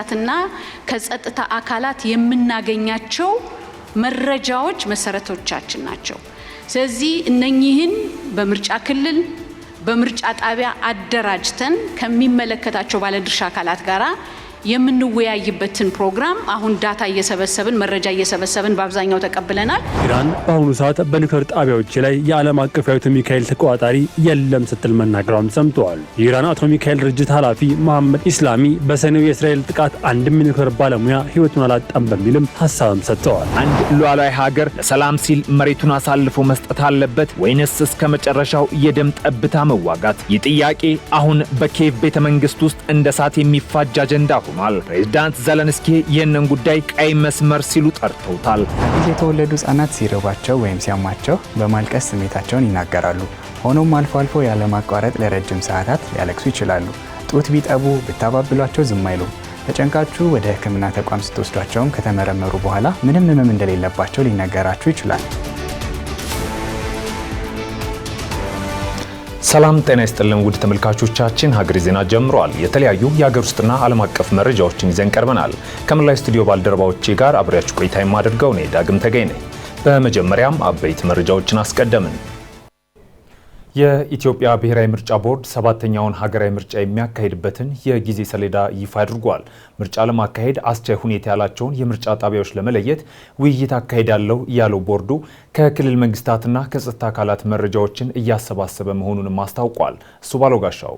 መንግስታትና ከጸጥታ አካላት የምናገኛቸው መረጃዎች መሰረቶቻችን ናቸው። ስለዚህ እነኚህን በምርጫ ክልል በምርጫ ጣቢያ አደራጅተን ከሚመለከታቸው ባለድርሻ አካላት ጋራ የምንወያይበትን ፕሮግራም አሁን ዳታ እየሰበሰብን መረጃ እየሰበሰብን በአብዛኛው ተቀብለናል። ኢራን በአሁኑ ሰዓት በኒውክሌር ጣቢያዎች ላይ የዓለም አቀፍ የአቶሚክ ኃይል ተቆጣጣሪ የለም ስትል መናገሯም ሰምተዋል። የኢራን አቶሚክ ኃይል ድርጅት ኃላፊ መሐመድ ኢስላሚ በሰኔው የእስራኤል ጥቃት አንድም የኒውክሌር ባለሙያ ህይወቱን አላጣም በሚልም ሐሳብም ሰጥተዋል። አንድ ሉዓላዊ ሀገር ለሰላም ሲል መሬቱን አሳልፎ መስጠት አለበት ወይንስ እስከ መጨረሻው የደም ጠብታ መዋጋት? ይህ ጥያቄ አሁን በኪየቭ ቤተ መንግስት ውስጥ እንደ እሳት የሚፋጅ አጀንዳ ሆኗል። ፕሬዝዳንት ዘለንስኪ ይህንን ጉዳይ ቀይ መስመር ሲሉ ጠርተውታል። አዲስ የተወለዱ ህጻናት ሲርባቸው ወይም ሲያማቸው በማልቀስ ስሜታቸውን ይናገራሉ። ሆኖም አልፎ አልፎ ያለማቋረጥ ለረጅም ሰዓታት ሊያለቅሱ ይችላሉ። ጡት ቢጠቡ ብታባብሏቸው ዝም አይሉ። ተጨንቃችሁ ወደ ሕክምና ተቋም ስትወስዷቸውም ከተመረመሩ በኋላ ምንም ህመም እንደሌለባቸው ሊነገራችሁ ይችላል። ሰላም ጤና ይስጥልን ውድ ተመልካቾቻችን፣ ሀገሬ ዜና ጀምሯል። የተለያዩ የሀገር ውስጥና ዓለም አቀፍ መረጃዎችን ይዘን ቀርበናል። ከመላው ስቱዲዮ ባልደረባዎቼ ጋር አብሬያችሁ ቆይታ የማደርገው እኔ ዳግም ተገኝ ነኝ። በመጀመሪያም አበይት መረጃዎችን አስቀደምን። የኢትዮጵያ ብሔራዊ ምርጫ ቦርድ ሰባተኛውን ሀገራዊ ምርጫ የሚያካሂድበትን የጊዜ ሰሌዳ ይፋ አድርጓል። ምርጫ ለማካሄድ አስቻይ ሁኔታ ያላቸውን የምርጫ ጣቢያዎች ለመለየት ውይይት አካሄዳለሁ ያለው ቦርዱ ከክልል መንግስታትና ከጸጥታ አካላት መረጃዎችን እያሰባሰበ መሆኑንም አስታውቋል። እሱ ባለው ጋሻው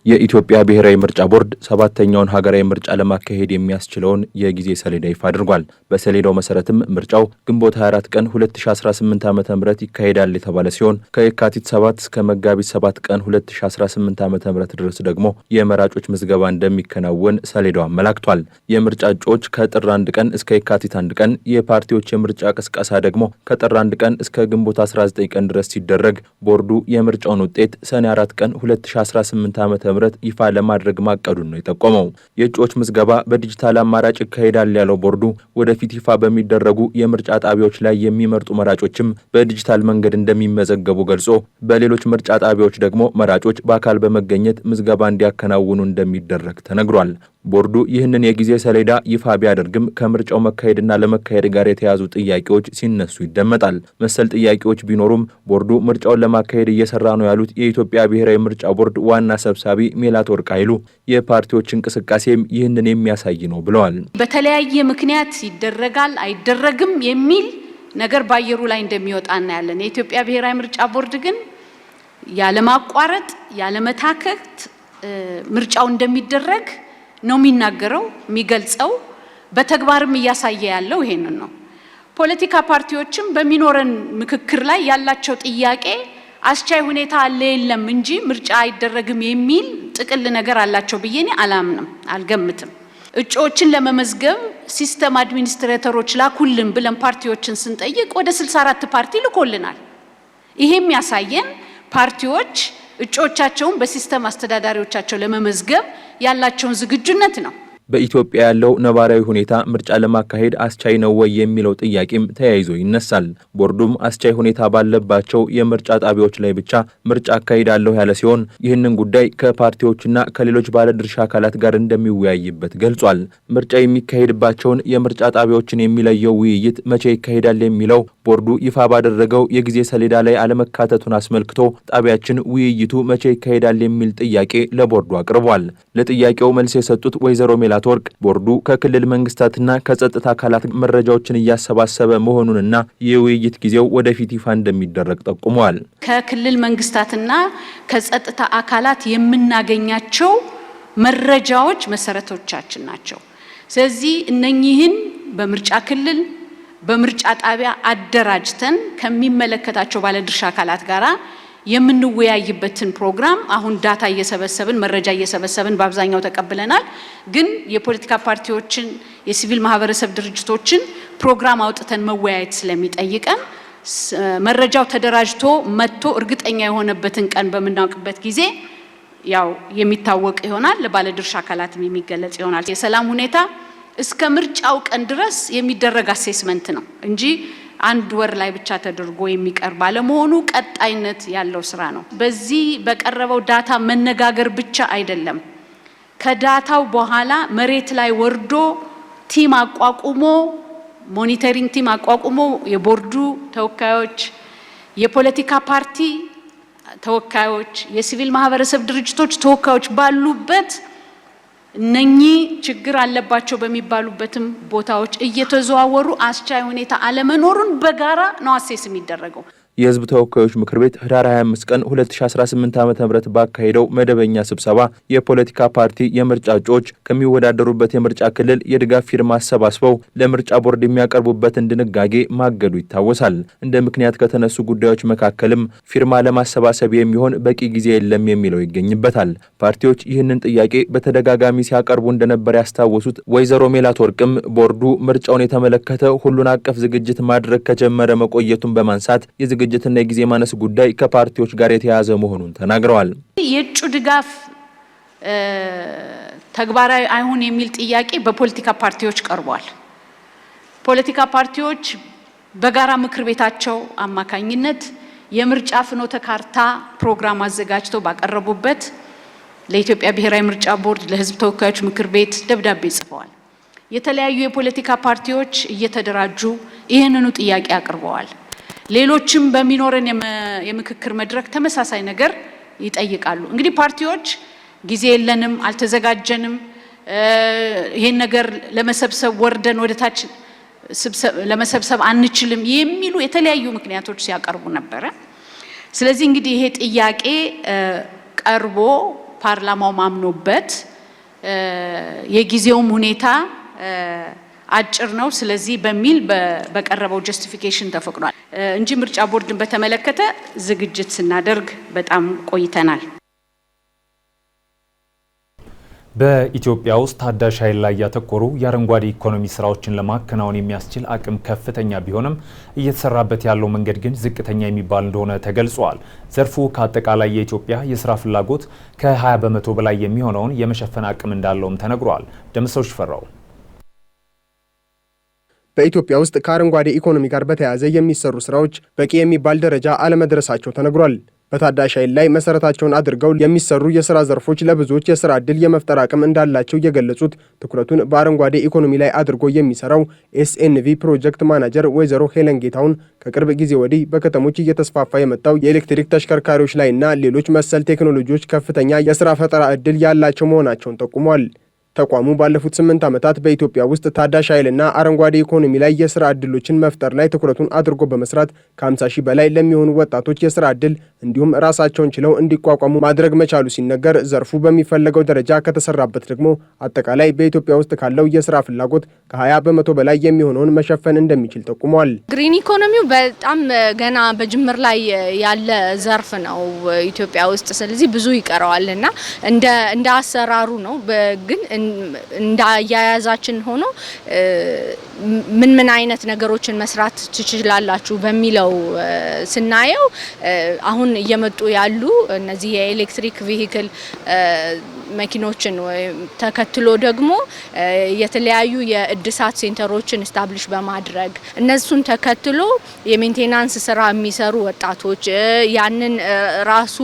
የኢትዮጵያ ብሔራዊ ምርጫ ቦርድ ሰባተኛውን ሀገራዊ ምርጫ ለማካሄድ የሚያስችለውን የጊዜ ሰሌዳ ይፋ አድርጓል። በሰሌዳው መሰረትም ምርጫው ግንቦት 24 ቀን 2018 ዓ.ም ይካሄዳል የተባለ ሲሆን ከየካቲት 7 እስከ መጋቢት 7 ቀን 2018 ዓ.ም ድረስ ደግሞ የመራጮች ምዝገባ እንደሚከናወን ሰሌዳው አመላክቷል። የምርጫ እጩዎች ከጥር 1 ቀን እስከ የካቲት 1 ቀን፣ የፓርቲዎች የምርጫ ቅስቀሳ ደግሞ ከጥር 1 ቀን እስከ ግንቦት 19 ቀን ድረስ ሲደረግ ቦርዱ የምርጫውን ውጤት ሰኔ 4 ቀን 2018 ዓ.ም ይፋ ለማድረግ ማቀዱን ነው የጠቆመው። የእጩዎች ምዝገባ በዲጂታል አማራጭ ይካሄዳል ያለው ቦርዱ ወደፊት ይፋ በሚደረጉ የምርጫ ጣቢያዎች ላይ የሚመርጡ መራጮችም በዲጂታል መንገድ እንደሚመዘገቡ ገልጾ በሌሎች ምርጫ ጣቢያዎች ደግሞ መራጮች በአካል በመገኘት ምዝገባ እንዲያከናውኑ እንደሚደረግ ተነግሯል። ቦርዱ ይህንን የጊዜ ሰሌዳ ይፋ ቢያደርግም ከምርጫው መካሄድና ለመካሄድ ጋር የተያዙ ጥያቄዎች ሲነሱ ይደመጣል። መሰል ጥያቄዎች ቢኖሩም ቦርዱ ምርጫውን ለማካሄድ እየሰራ ነው ያሉት የኢትዮጵያ ብሔራዊ ምርጫ ቦርድ ዋና ሰብሳቢ ሜላትወርቅ ኃይሉ የፓርቲዎች እንቅስቃሴም ይህንን የሚያሳይ ነው ብለዋል። በተለያየ ምክንያት ይደረጋል አይደረግም የሚል ነገር ባየሩ ላይ እንደሚወጣ እናያለን። የኢትዮጵያ ብሔራዊ ምርጫ ቦርድ ግን ያለማቋረጥ ያለመታከት ምርጫው እንደሚደረግ ነው የሚናገረው የሚገልጸው። በተግባርም እያሳየ ያለው ይሄንን ነው። ፖለቲካ ፓርቲዎችም በሚኖረን ምክክር ላይ ያላቸው ጥያቄ አስቻይ ሁኔታ አለ የለም እንጂ ምርጫ አይደረግም የሚል ጥቅል ነገር አላቸው ብዬ እኔ አላምንም፣ አልገምትም። እጩዎችን ለመመዝገብ ሲስተም አድሚኒስትሬተሮች ላኩልን ብለን ፓርቲዎችን ስንጠይቅ ወደ 64 ፓርቲ ልኮልናል። ይሄም ያሳየን ፓርቲዎች እጩዎቻቸውን በሲስተም አስተዳዳሪዎቻቸው ለመመዝገብ ያላቸውን ዝግጁነት ነው። በኢትዮጵያ ያለው ነባራዊ ሁኔታ ምርጫ ለማካሄድ አስቻይ ነው ወይ የሚለው ጥያቄም ተያይዞ ይነሳል። ቦርዱም አስቻይ ሁኔታ ባለባቸው የምርጫ ጣቢያዎች ላይ ብቻ ምርጫ አካሂዳለሁ ያለ ሲሆን ይህንን ጉዳይ ከፓርቲዎችና ከሌሎች ባለድርሻ አካላት ጋር እንደሚወያይበት ገልጿል። ምርጫ የሚካሄድባቸውን የምርጫ ጣቢያዎችን የሚለየው ውይይት መቼ ይካሄዳል የሚለው ቦርዱ ይፋ ባደረገው የጊዜ ሰሌዳ ላይ አለመካተቱን አስመልክቶ ጣቢያችን ውይይቱ መቼ ይካሄዳል የሚል ጥያቄ ለቦርዱ አቅርቧል። ለጥያቄው መልስ የሰጡት ወይዘሮ ሜላትወርቅ ቦርዱ ከክልል መንግስታትና ከጸጥታ አካላት መረጃዎችን እያሰባሰበ መሆኑንና የውይይት ጊዜው ወደፊት ይፋ እንደሚደረግ ጠቁመዋል። ከክልል መንግስታትና ከጸጥታ አካላት የምናገኛቸው መረጃዎች መሰረቶቻችን ናቸው። ስለዚህ እነኚህን በምርጫ ክልል በምርጫ ጣቢያ አደራጅተን ከሚመለከታቸው ባለድርሻ አካላት ጋራ የምንወያይበትን ፕሮግራም አሁን ዳታ እየሰበሰብን መረጃ እየሰበሰብን በአብዛኛው ተቀብለናል። ግን የፖለቲካ ፓርቲዎችን የሲቪል ማህበረሰብ ድርጅቶችን ፕሮግራም አውጥተን መወያየት ስለሚጠይቀን መረጃው ተደራጅቶ መጥቶ እርግጠኛ የሆነበትን ቀን በምናውቅበት ጊዜ ያው የሚታወቅ ይሆናል፣ ለባለድርሻ አካላትም የሚገለጽ ይሆናል። የሰላም ሁኔታ እስከ ምርጫው ቀን ድረስ የሚደረግ አሴስመንት ነው እንጂ አንድ ወር ላይ ብቻ ተደርጎ የሚቀር ባለመሆኑ ቀጣይነት ያለው ስራ ነው። በዚህ በቀረበው ዳታ መነጋገር ብቻ አይደለም። ከዳታው በኋላ መሬት ላይ ወርዶ ቲም አቋቁሞ ሞኒተሪንግ ቲም አቋቁሞ የቦርዱ ተወካዮች፣ የፖለቲካ ፓርቲ ተወካዮች፣ የሲቪል ማህበረሰብ ድርጅቶች ተወካዮች ባሉበት እነኚህ ችግር አለባቸው በሚባሉበትም ቦታዎች እየተዘዋወሩ አስቻይ ሁኔታ አለመኖሩን በጋራ ነው አሴስ የሚደረገው። የህዝብ ተወካዮች ምክር ቤት ህዳር 25 ቀን 2018 ዓ.ም ባካሄደው መደበኛ ስብሰባ የፖለቲካ ፓርቲ የምርጫ እጩዎች ከሚወዳደሩበት የምርጫ ክልል የድጋፍ ፊርማ አሰባስበው ለምርጫ ቦርድ የሚያቀርቡበትን ድንጋጌ ማገዱ ይታወሳል። እንደ ምክንያት ከተነሱ ጉዳዮች መካከልም ፊርማ ለማሰባሰብ የሚሆን በቂ ጊዜ የለም የሚለው ይገኝበታል። ፓርቲዎች ይህንን ጥያቄ በተደጋጋሚ ሲያቀርቡ እንደነበር ያስታወሱት ወይዘሮ ሜላት ወርቅም ቦርዱ ምርጫውን የተመለከተ ሁሉን አቀፍ ዝግጅት ማድረግ ከጀመረ መቆየቱን በማንሳት የዝግጅትና የጊዜ ማነስ ጉዳይ ከፓርቲዎች ጋር የተያያዘ መሆኑን ተናግረዋል። የእጩ ድጋፍ ተግባራዊ አይሁን የሚል ጥያቄ በፖለቲካ ፓርቲዎች ቀርቧል። ፖለቲካ ፓርቲዎች በጋራ ምክር ቤታቸው አማካኝነት የምርጫ ፍኖተ ካርታ ፕሮግራም አዘጋጅተው ባቀረቡበት ለኢትዮጵያ ብሔራዊ ምርጫ ቦርድ፣ ለህዝብ ተወካዮች ምክር ቤት ደብዳቤ ጽፈዋል። የተለያዩ የፖለቲካ ፓርቲዎች እየተደራጁ ይህንኑ ጥያቄ አቅርበዋል። ሌሎችም በሚኖረን የምክክር መድረክ ተመሳሳይ ነገር ይጠይቃሉ። እንግዲህ ፓርቲዎች ጊዜ የለንም፣ አልተዘጋጀንም፣ ይሄን ነገር ለመሰብሰብ ወርደን ወደታች ለመሰብሰብ አንችልም የሚሉ የተለያዩ ምክንያቶች ሲያቀርቡ ነበረ። ስለዚህ እንግዲህ ይሄ ጥያቄ ቀርቦ ፓርላማው ማምኖበት የጊዜውም ሁኔታ አጭር ነው፣ ስለዚህ በሚል በቀረበው ጀስቲፊኬሽን ተፈቅዷል እንጂ ምርጫ ቦርድን በተመለከተ ዝግጅት ስናደርግ በጣም ቆይተናል። በኢትዮጵያ ውስጥ ታዳሽ ኃይል ላይ ያተኮሩ የአረንጓዴ ኢኮኖሚ ስራዎችን ለማከናወን የሚያስችል አቅም ከፍተኛ ቢሆንም እየተሰራበት ያለው መንገድ ግን ዝቅተኛ የሚባል እንደሆነ ተገልጿል። ዘርፉ ከአጠቃላይ የኢትዮጵያ የስራ ፍላጎት ከ20 በመቶ በላይ የሚሆነውን የመሸፈን አቅም እንዳለውም ተነግሯል። ደምሰው ሽፈራው በኢትዮጵያ ውስጥ ከአረንጓዴ ኢኮኖሚ ጋር በተያያዘ የሚሰሩ ስራዎች በቂ የሚባል ደረጃ አለመድረሳቸው ተነግሯል። በታዳሽ ኃይል ላይ መሰረታቸውን አድርገው የሚሰሩ የስራ ዘርፎች ለብዙዎች የስራ ዕድል የመፍጠር አቅም እንዳላቸው የገለጹት ትኩረቱን በአረንጓዴ ኢኮኖሚ ላይ አድርጎ የሚሰራው ኤስኤንቪ ፕሮጀክት ማናጀር ወይዘሮ ሄለን ጌታውን ከቅርብ ጊዜ ወዲህ በከተሞች እየተስፋፋ የመጣው የኤሌክትሪክ ተሽከርካሪዎች ላይና ሌሎች መሰል ቴክኖሎጂዎች ከፍተኛ የስራ ፈጠራ ዕድል ያላቸው መሆናቸውን ጠቁመዋል። ተቋሙ ባለፉት 8 ዓመታት በኢትዮጵያ ውስጥ ታዳሽ ኃይልና አረንጓዴ ኢኮኖሚ ላይ የስራ ዕድሎችን መፍጠር ላይ ትኩረቱን አድርጎ በመስራት ከ50 ሺህ በላይ ለሚሆኑ ወጣቶች የስራ ዕድል እንዲሁም ራሳቸውን ችለው እንዲቋቋሙ ማድረግ መቻሉ ሲነገር፣ ዘርፉ በሚፈለገው ደረጃ ከተሰራበት ደግሞ አጠቃላይ በኢትዮጵያ ውስጥ ካለው የስራ ፍላጎት ከ20 በመቶ በላይ የሚሆነውን መሸፈን እንደሚችል ጠቁመዋል። ግሪን ኢኮኖሚው በጣም ገና በጅምር ላይ ያለ ዘርፍ ነው ኢትዮጵያ ውስጥ። ስለዚህ ብዙ ይቀረዋልና እንደ አሰራሩ ነው ግን እንዳያያዛችን ሆኖ ምን አይነት ነገሮችን መስራት ትችላላችሁ በሚለው ስናየው አሁን እየመጡ ያሉ እነዚህ የኤሌክትሪክ ቬሂክል መኪኖችን ተከትሎ ደግሞ የተለያዩ የእድሳት ሴንተሮችን ስታብሊሽ በማድረግ እነሱን ተከትሎ የሜንቴናንስ ስራ የሚሰሩ ወጣቶች ያንን ራሱ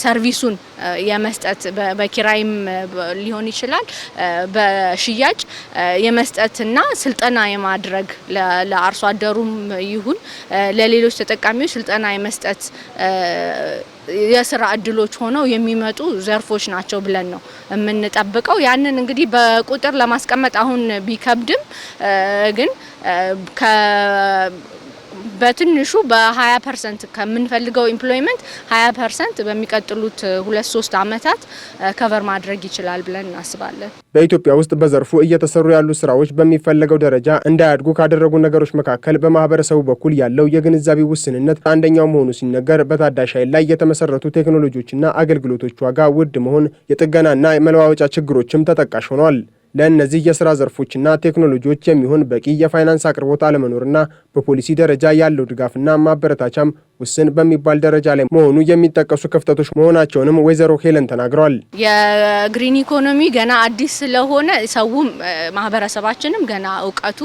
ሰርቪሱን የመስጠት በኪራይም ሊሆን ይችላል በሽያጭ የመስጠትና ስልጠና የማድረግ ለአርሶ አደሩም ይሁን ለሌሎች ተጠቃሚዎች ስልጠና የመስጠት የስራ እድሎች ሆነው የሚመጡ ዘርፎች ናቸው ብለን ነው የምንጠብቀው። ያንን እንግዲህ በቁጥር ለማስቀመጥ አሁን ቢከብድም ግን በትንሹ በ20% ከምንፈልገው ኤምፕሎይመንት 20% በሚቀጥሉት 2-3 ዓመታት ከቨር ማድረግ ይችላል ብለን እናስባለን። በኢትዮጵያ ውስጥ በዘርፉ እየተሰሩ ያሉ ስራዎች በሚፈለገው ደረጃ እንዳያድጉ ካደረጉ ነገሮች መካከል በማህበረሰቡ በኩል ያለው የግንዛቤ ውስንነት አንደኛው መሆኑ ሲነገር፣ በታዳሽ ኃይል ላይ የተመሰረቱ ቴክኖሎጂዎችና አገልግሎቶች ዋጋ ውድ መሆን፣ የጥገናና የመለዋወጫ ችግሮችም ተጠቃሽ ሆነዋል። ለእነዚህ የስራ ዘርፎችና ቴክኖሎጂዎች የሚሆን በቂ የፋይናንስ አቅርቦት አለመኖርና በፖሊሲ ደረጃ ያለው ድጋፍና ማበረታቻም ውስን በሚባል ደረጃ ላይ መሆኑ የሚጠቀሱ ክፍተቶች መሆናቸውንም ወይዘሮ ሄለን ተናግረዋል። የግሪን ኢኮኖሚ ገና አዲስ ስለሆነ ሰውም ማህበረሰባችንም ገና እውቀቱ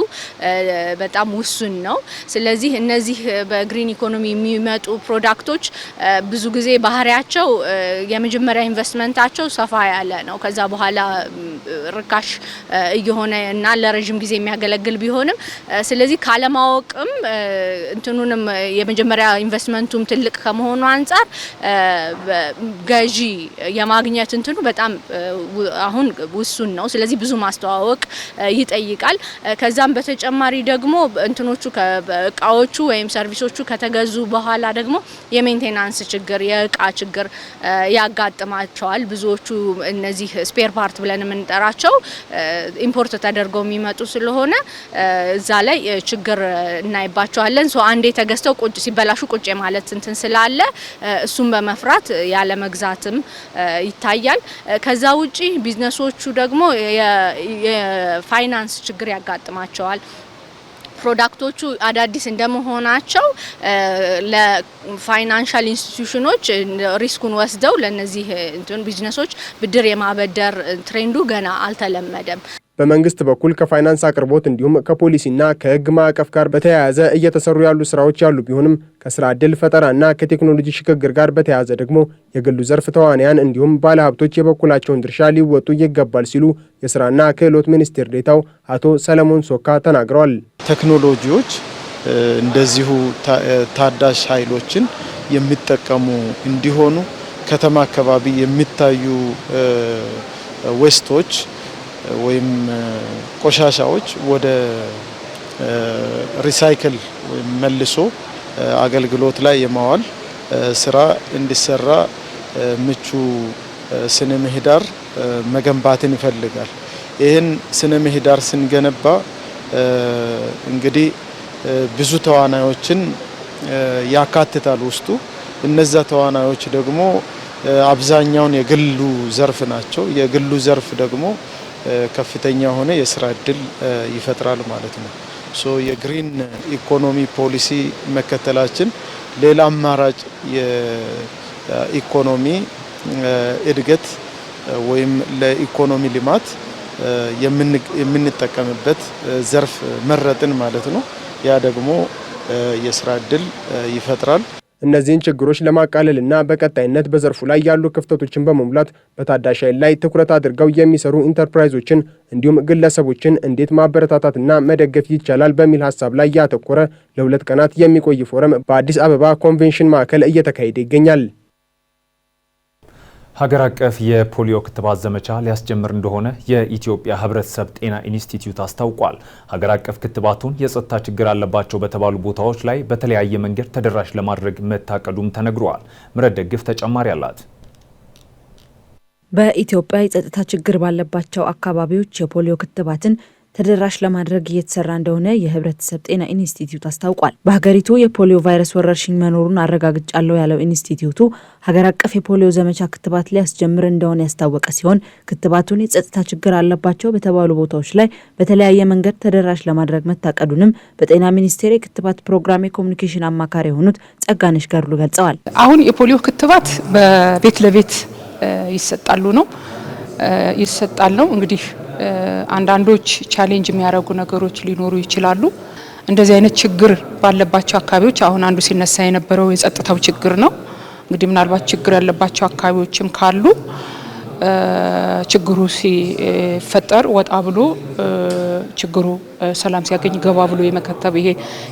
በጣም ውሱን ነው። ስለዚህ እነዚህ በግሪን ኢኮኖሚ የሚመጡ ፕሮዳክቶች ብዙ ጊዜ ባህሪያቸው የመጀመሪያ ኢንቨስትመንታቸው ሰፋ ያለ ነው። ከዛ በኋላ ርካሽ እየሆነ እና ለረጅም ጊዜ የሚያገለግል ቢሆንም ስለዚህ ካለማወቅም እንትኑንም የመጀመሪያ ኢንቨስትመንቱም ትልቅ ከመሆኑ አንፃር ገዢ የማግኘት እንትኑ በጣም አሁን ውሱን ነው። ስለዚህ ብዙ ማስተዋወቅ ይጠይቃል። ከዛም በተጨማሪ ደግሞ እንትኖቹ እቃዎቹ ወይም ሰርቪሶቹ ከተገዙ በኋላ ደግሞ የሜንቴናንስ ችግር የእቃ ችግር ያጋጥማቸዋል። ብዙዎቹ እነዚህ ስፔር ፓርት ብለን የምንጠራቸው ኢምፖርት ተደርገው የሚመጡ ስለሆነ እዛ ላይ ችግር እናይባቸዋለን። አንዴ ተገዝተው ቁጭ ሲበላሹ ቁጭ ማለት እንትን ስላለ እሱን በመፍራት ያለ መግዛትም ይታያል። ከዛ ውጪ ቢዝነሶቹ ደግሞ የፋይናንስ ችግር ያጋጥማቸዋል። ፕሮዳክቶቹ አዳዲስ እንደመሆናቸው ለፋይናንሻል ኢንስቲትዩሽኖች ሪስኩን ወስደው ለነዚህ ቢዝነሶች ብድር የማበደር ትሬንዱ ገና አልተለመደም። በመንግስት በኩል ከፋይናንስ አቅርቦት እንዲሁም ከፖሊሲና ከሕግ ማዕቀፍ ጋር በተያያዘ እየተሰሩ ያሉ ስራዎች ያሉ ቢሆንም ከስራ ዕድል ፈጠራና ከቴክኖሎጂ ሽግግር ጋር በተያያዘ ደግሞ የግሉ ዘርፍ ተዋንያን እንዲሁም ባለሀብቶች የበኩላቸውን ድርሻ ሊወጡ ይገባል ሲሉ የስራና ክህሎት ሚኒስቴር ዴኤታው አቶ ሰለሞን ሶካ ተናግረዋል። ቴክኖሎጂዎች እንደዚሁ ታዳሽ ኃይሎችን የሚጠቀሙ እንዲሆኑ ከተማ አካባቢ የሚታዩ ዌስቶች ወይም ቆሻሻዎች ወደ ሪሳይክል ወይም መልሶ አገልግሎት ላይ የማዋል ስራ እንዲሰራ ምቹ ስነ ምህዳር መገንባትን ይፈልጋል። ይህን ስነ ምህዳር ስንገነባ እንግዲህ ብዙ ተዋናዮችን ያካትታል ውስጡ። እነዛ ተዋናዮች ደግሞ አብዛኛውን የግሉ ዘርፍ ናቸው። የግሉ ዘርፍ ደግሞ ከፍተኛ የሆነ የስራ እድል ይፈጥራል ማለት ነው። የግሪን ኢኮኖሚ ፖሊሲ መከተላችን ሌላ አማራጭ የኢኮኖሚ እድገት ወይም ለኢኮኖሚ ልማት የምንጠቀምበት ዘርፍ መረጥን ማለት ነው። ያ ደግሞ የስራ እድል ይፈጥራል። እነዚህን ችግሮች ለማቃለልና በቀጣይነት በዘርፉ ላይ ያሉ ክፍተቶችን በመሙላት በታዳሽ ኃይል ላይ ትኩረት አድርገው የሚሰሩ ኢንተርፕራይዞችን እንዲሁም ግለሰቦችን እንዴት ማበረታታትና መደገፍ ይቻላል በሚል ሀሳብ ላይ ያተኮረ ለ2 ቀናት የሚቆይ ፎረም በአዲስ አበባ ኮንቬንሽን ማዕከል እየተካሄደ ይገኛል። ሀገር አቀፍ የፖሊዮ ክትባት ዘመቻ ሊያስጀምር እንደሆነ የኢትዮጵያ ሕብረተሰብ ጤና ኢንስቲትዩት አስታውቋል። ሀገር አቀፍ ክትባቱን የጸጥታ ችግር አለባቸው በተባሉ ቦታዎች ላይ በተለያየ መንገድ ተደራሽ ለማድረግ መታቀዱም ተነግሯል። ምረት ደግፍ ተጨማሪ አላት። በኢትዮጵያ የጸጥታ ችግር ባለባቸው አካባቢዎች የፖሊዮ ክትባትን ተደራሽ ለማድረግ እየተሰራ እንደሆነ የሕብረተሰብ ጤና ኢንስቲትዩት አስታውቋል። በሀገሪቱ የፖሊዮ ቫይረስ ወረርሽኝ መኖሩን አረጋግጫለሁ ያለው ኢንስቲትዩቱ ሀገር አቀፍ የፖሊዮ ዘመቻ ክትባት ሊያስጀምር እንደሆነ ያስታወቀ ሲሆን ክትባቱን የጸጥታ ችግር አለባቸው በተባሉ ቦታዎች ላይ በተለያየ መንገድ ተደራሽ ለማድረግ መታቀዱንም በጤና ሚኒስቴር የክትባት ፕሮግራም የኮሚኒኬሽን አማካሪ የሆኑት ጸጋነሽ ገርሉ ገልጸዋል። አሁን የፖሊዮ ክትባት በቤት ለቤት ይሰጣል ነው እንግዲህ አንዳንዶች ቻሌንጅ የሚያደርጉ ነገሮች ሊኖሩ ይችላሉ። እንደዚህ አይነት ችግር ባለባቸው አካባቢዎች አሁን አንዱ ሲነሳ የነበረው የጸጥታው ችግር ነው። እንግዲህ ምናልባት ችግር ያለባቸው አካባቢዎችም ካሉ ችግሩ ሲፈጠር ወጣ ብሎ ችግሩ ሰላም ሲያገኝ ገባ ብሎ የመከተብ ይሄ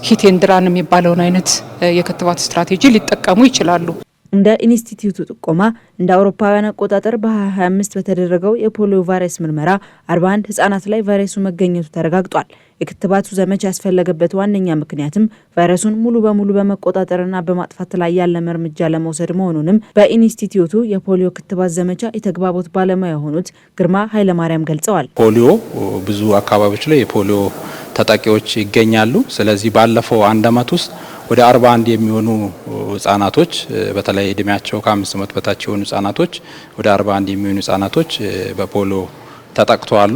ሂት ኤንድ ራን የሚባለውን አይነት የክትባት ስትራቴጂ ሊጠቀሙ ይችላሉ። እንደ ኢንስቲትዩቱ ጥቆማ እንደ አውሮፓውያን አቆጣጠር በ2025 በተደረገው የፖሊዮ ቫይረስ ምርመራ 41 ህጻናት ላይ ቫይረሱ መገኘቱ ተረጋግጧል። የክትባቱ ዘመቻ ያስፈለገበት ዋነኛ ምክንያትም ቫይረሱን ሙሉ በሙሉ በመቆጣጠርና በማጥፋት ላይ ያለመ እርምጃ ለመውሰድ መሆኑንም በኢንስቲትዩቱ የፖሊዮ ክትባት ዘመቻ የተግባቦት ባለሙያ የሆኑት ግርማ ኃይለማርያም ገልጸዋል። ፖሊዮ ብዙ አካባቢዎች ላይ የፖሊዮ ተጠቂዎች ይገኛሉ። ስለዚህ ባለፈው 1 ዓመት ውስጥ ወደ 41 የሚሆኑ ህጻናቶች በተለይ እድሜያቸው ከ5 ዓመት በታች የሆኑ ህጻናቶች ወደ 41 የሚሆኑ ህጻናቶች በፖሊዮ ተጠቅተዋል።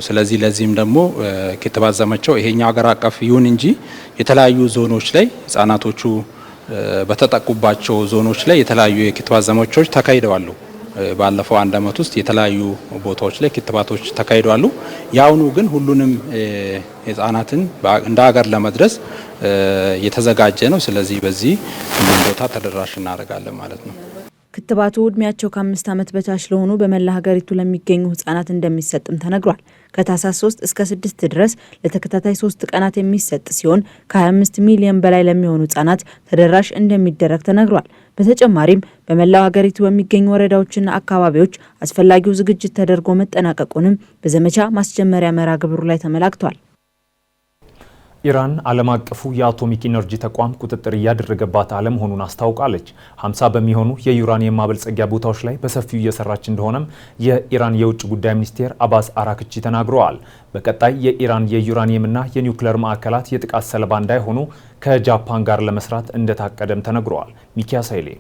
ስለዚህ ለዚህም ደግሞ ክትባት ዘመቻው ይሄኛው ሀገር አቀፍ ይሁን እንጂ የተለያዩ ዞኖች ላይ ህጻናቶቹ በተጠቁባቸው ዞኖች ላይ የተለያዩ የክትባት ዘመቻዎች ተካሂደዋል። ባለፈው አንድ አመት ውስጥ የተለያዩ ቦታዎች ላይ ክትባቶች ተካሂደዋል። ያውኑ ግን ሁሉንም ህጻናትን እንደ ሀገር ለመድረስ የተዘጋጀ ነው። ስለዚህ በዚህ ሁሉም ቦታ ተደራሽ እናደርጋለን ማለት ነው። ክትባቱ እድሜያቸው ከ5 ዓመት በታች ለሆኑ በመላ ሀገሪቱ ለሚገኙ ህጻናት እንደሚሰጥም ተነግሯል። ከታህሳስ 3 እስከ 6 ድረስ ለተከታታይ 3 ቀናት የሚሰጥ ሲሆን ከ25 ሚሊዮን በላይ ለሚሆኑ ህጻናት ተደራሽ እንደሚደረግ ተነግሯል። በተጨማሪም በመላው ሀገሪቱ በሚገኙ ወረዳዎችና አካባቢዎች አስፈላጊው ዝግጅት ተደርጎ መጠናቀቁንም በዘመቻ ማስጀመሪያ መርሃ ግብሩ ላይ ተመላክቷል። ኢራን ዓለም አቀፉ የአቶሚክ ኢነርጂ ተቋም ቁጥጥር እያደረገባት አለመሆኑን አስታውቃለች። 50 በሚሆኑ የዩራኒየም ማበልጸጊያ ቦታዎች ላይ በሰፊው እየሰራች እንደሆነም የኢራን የውጭ ጉዳይ ሚኒስቴር አባስ አራክቺ ተናግረዋል። በቀጣይ የኢራን የዩራኒየምና የኒውክሌር ማዕከላት የጥቃት ሰለባ እንዳይሆኑ ከጃፓን ጋር ለመስራት እንደታቀደም ተነግረዋል። ሚኪያስ ኃይሌ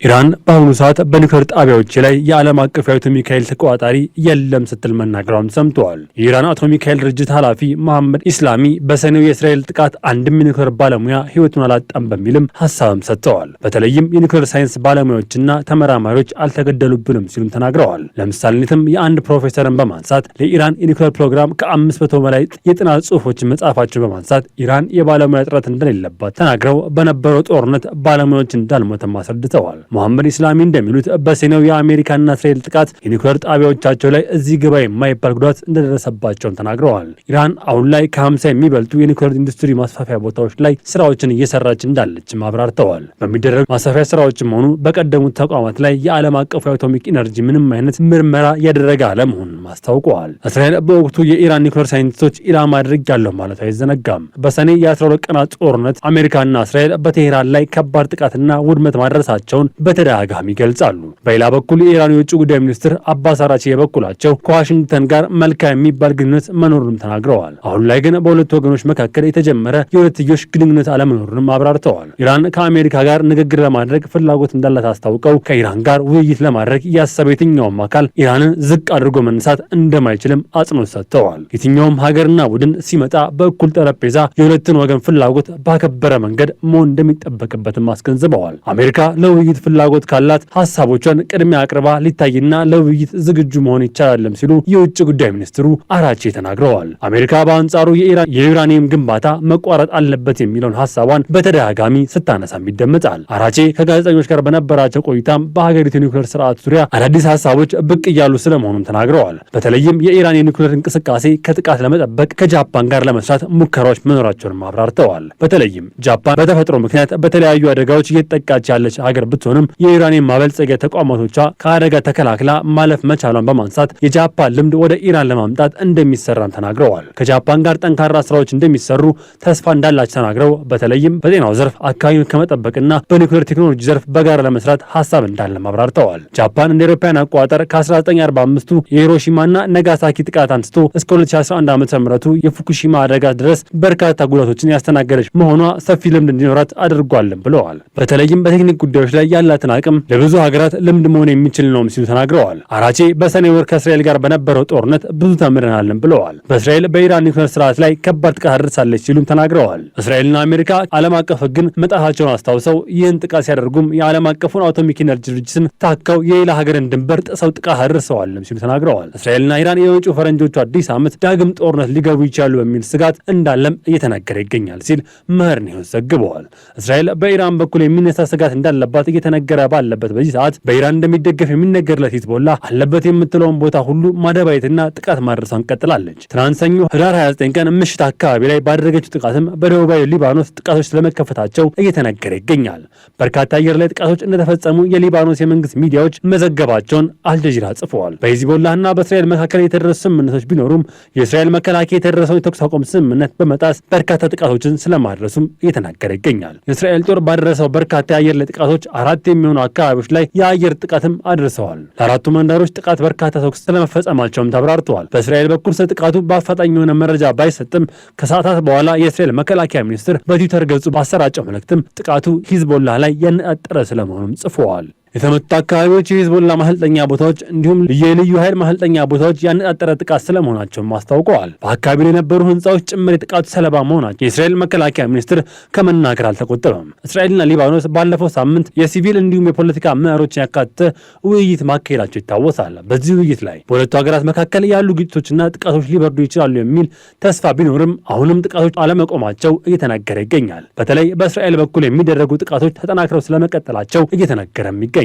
ኢራን በአሁኑ ሰዓት በኒውክሌር ጣቢያዎች ላይ የዓለም አቀፍ የአቶሚክ ኃይል ተቆጣጣሪ የለም ስትል መናገሯም ሰምተዋል። የኢራን አቶሚክ ኃይል ድርጅት ኃላፊ መሐመድ ኢስላሚ በሰኔው የእስራኤል ጥቃት አንድም የኒውክሌር ባለሙያ ሕይወቱን አላጣም በሚልም ሀሳብም ሰጥተዋል። በተለይም የኒውክሌር ሳይንስ ባለሙያዎችና ተመራማሪዎች አልተገደሉብንም ሲሉም ተናግረዋል። ለምሳሌነትም የአንድ ፕሮፌሰርን በማንሳት ለኢራን የኒውክሌር ፕሮግራም ከ500 በላይ የጥናት ጽሑፎችን መጻፋቸው በማንሳት ኢራን የባለሙያ እጥረት እንደሌለባት ተናግረው በነበረው ጦርነት ባለሙያዎች እንዳልሞተም አስረድተዋል። መሐመድ ኢስላሚ እንደሚሉት በሰኔው የአሜሪካና እስራኤል ጥቃት የኒውክሌር ጣቢያዎቻቸው ላይ እዚህ ግባ የማይባል ጉዳት እንደደረሰባቸውን ተናግረዋል። ኢራን አሁን ላይ ከ50 የሚበልጡ የኒውክሌር ኢንዱስትሪ ማስፋፊያ ቦታዎች ላይ ስራዎችን እየሰራች እንዳለችም አብራርተዋል። በሚደረጉ ማስፋፊያ ስራዎችም ሆኑ በቀደሙት ተቋማት ላይ የዓለም አቀፉ የአቶሚክ ኢነርጂ ምንም አይነት ምርመራ ያደረገ አለመሆኑን አስታውቀዋል። እስራኤል በወቅቱ የኢራን ኒውክሌር ሳይንቲስቶች ኢላማ አድርጋለሁ ማለት አይዘነጋም። በሰኔ የ12 ቀናት ጦርነት አሜሪካና እስራኤል በቴሄራን ላይ ከባድ ጥቃትና ውድመት ማድረሳቸውን በተደጋጋሚ ይገልጻሉ። በሌላ በኩል የኢራን የውጭ ጉዳይ ሚኒስትር አባስ አራቺ የበኩላቸው ከዋሽንግተን ጋር መልካም የሚባል ግንኙነት መኖሩንም ተናግረዋል። አሁን ላይ ግን በሁለቱ ወገኖች መካከል የተጀመረ የሁለትዮሽ ግንኙነት አለመኖሩንም አብራርተዋል። ኢራን ከአሜሪካ ጋር ንግግር ለማድረግ ፍላጎት እንዳላት አስታውቀው ከኢራን ጋር ውይይት ለማድረግ ያሰበ የትኛውም አካል ኢራንን ዝቅ አድርጎ መነሳት እንደማይችልም አጽንኦት ሰጥተዋል። የትኛውም ሀገርና ቡድን ሲመጣ በእኩል ጠረጴዛ የሁለቱን ወገን ፍላጎት ባከበረ መንገድ መሆን እንደሚጠበቅበትም አስገንዝበዋል። አሜሪካ ለውይይት ፍላጎት ካላት ሀሳቦቿን ቅድሚያ አቅርባ ሊታይና ለውይይት ዝግጁ መሆን ይቻላልም ሲሉ የውጭ ጉዳይ ሚኒስትሩ አራቺ ተናግረዋል። አሜሪካ በአንጻሩ የኢራን የዩራኒየም ግንባታ መቋረጥ አለበት የሚለውን ሀሳቧን በተደጋጋሚ ስታነሳም ይደመጣል። አራቺ ከጋዜጠኞች ጋር በነበራቸው ቆይታም በሀገሪቱ የኒውክሌር ስርዓት ዙሪያ አዳዲስ ሀሳቦች ብቅ እያሉ ስለመሆኑም ተናግረዋል። በተለይም የኢራን የኒውክሌር እንቅስቃሴ ከጥቃት ለመጠበቅ ከጃፓን ጋር ለመስራት ሙከራዎች መኖራቸውን አብራርተዋል። በተለይም ጃፓን በተፈጥሮ ምክንያት በተለያዩ አደጋዎች እየተጠቃች ያለች ሀገር ብትሆንም የዩራኒየም ማበልጸጊያ ተቋማቶቿ ከአደጋ ተከላክላ ማለፍ መቻሏን በማንሳት የጃፓን ልምድ ወደ ኢራን ለማምጣት እንደሚሰራም ተናግረዋል። ከጃፓን ጋር ጠንካራ ስራዎች እንደሚሰሩ ተስፋ እንዳላቸው ተናግረው በተለይም በጤናው ዘርፍ አካባቢውን ከመጠበቅና በኒውክሌር ቴክኖሎጂ ዘርፍ በጋራ ለመስራት ሀሳብ እንዳለም አብራርተዋል። ጃፓን እንደ አውሮፓውያን አቆጣጠር ከ1945 የሂሮሺማና ነጋሳኪ ጥቃት አንስቶ እስከ 2011 ዓ.ም የፉኩሺማ አደጋ ድረስ በርካታ ጉዳቶችን ያስተናገደች መሆኗ ሰፊ ልምድ እንዲኖራት አድርጓልም ብለዋል። በተለይም በቴክኒክ ጉዳዮች ላይ ያላትን አቅም ለብዙ ሀገራት ልምድ መሆን የሚችል ነው ሲሉ ተናግረዋል። አራቼ በሰኔ ወር ከእስራኤል ጋር በነበረው ጦርነት ብዙ ተምረናልን ብለዋል። በእስራኤል በኢራን ኒውክሌር ስርዓት ላይ ከባድ ጥቃት አድርሳለች ሲሉም ተናግረዋል። እስራኤልና አሜሪካ ዓለም አቀፍ ሕግን መጣሳቸውን አስታውሰው ይህን ጥቃት ሲያደርጉም የዓለም አቀፉን አቶሚክ ኢነርጂ ድርጅትን ታከው የሌላ ሀገርን ድንበር ጥሰው ጥቃት አድርሰዋልም ሲሉ ተናግረዋል። እስራኤልና ኢራን የመጪው ፈረንጆቹ አዲስ ዓመት ዳግም ጦርነት ሊገቡ ይችላሉ በሚል ስጋት እንዳለም እየተነገረ ይገኛል ሲል መህር ኒውስ ዘግበዋል። እስራኤል በኢራን በኩል የሚነሳ ስጋት እንዳለባት እየተነገረ ባለበት በዚህ ሰዓት በኢራን እንደሚደገፍ የሚነገርለት ሂዝቦላ አለበት የምትለውን ቦታ ሁሉ ማደባየትና ጥቃት ማድረሷን ቀጥላለች። ትናንት ሰኞ ህዳር 29 ቀን ምሽት አካባቢ ላይ ባደረገችው ጥቃትም በደቡባዊ ሊባኖስ ጥቃቶች ስለመከፈታቸው እየተነገረ ይገኛል። በርካታ አየር ላይ ጥቃቶች እንደተፈጸሙ የሊባኖስ የመንግስት ሚዲያዎች መዘገባቸውን አልጀዚራ ጽፈዋል። በሂዝቦላና በእስራኤል በእስራኤል መካከል የተደረሱ ስምምነቶች ቢኖሩም የእስራኤል መከላከያ የተደረሰውን የተኩስ አቁም ስምምነት በመጣስ በርካታ ጥቃቶችን ስለማድረሱም እየተናገረ ይገኛል። የእስራኤል ጦር ባደረሰው በርካታ የአየር ላይ ጥቃቶች 4 የሚሆኑ አካባቢዎች ላይ የአየር ጥቃትም አድርሰዋል። ለአራቱ መንደሮች ጥቃት በርካታ ተኩስ ስለመፈጸማቸውም ተብራርተዋል። በእስራኤል በኩል ስለ ጥቃቱ በአፋጣኝ የሆነ መረጃ ባይሰጥም ከሰዓታት በኋላ የእስራኤል መከላከያ ሚኒስትር በትዊተር ገጹ ባሰራጨው መልእክትም ጥቃቱ ሂዝቦላ ላይ ያነጣጠረ ስለመሆኑም ጽፈዋል። የተመቱ አካባቢዎች የሂዝቦላ ማሰልጠኛ ቦታዎች እንዲሁም የልዩ ኃይል ማሰልጠኛ ቦታዎች ያነጣጠረ ጥቃት ስለመሆናቸውም አስታውቀዋል። በአካባቢው የነበሩ ህንፃዎች ጭምር የጥቃቱ ሰለባ መሆናቸው የእስራኤል መከላከያ ሚኒስትር ከመናገር አልተቆጠበም። እስራኤልና ሊባኖስ ባለፈው ሳምንት የሲቪል እንዲሁም የፖለቲካ መሪዎችን ያካተተ ውይይት ማካሄዳቸው ይታወሳል። በዚህ ውይይት ላይ በሁለቱ ሀገራት መካከል ያሉ ግጭቶችና ጥቃቶች ሊበርዱ ይችላሉ የሚል ተስፋ ቢኖርም አሁንም ጥቃቶች አለመቆማቸው እየተነገረ ይገኛል። በተለይ በእስራኤል በኩል የሚደረጉ ጥቃቶች ተጠናክረው ስለመቀጠላቸው እየተነገረም ይገኛል።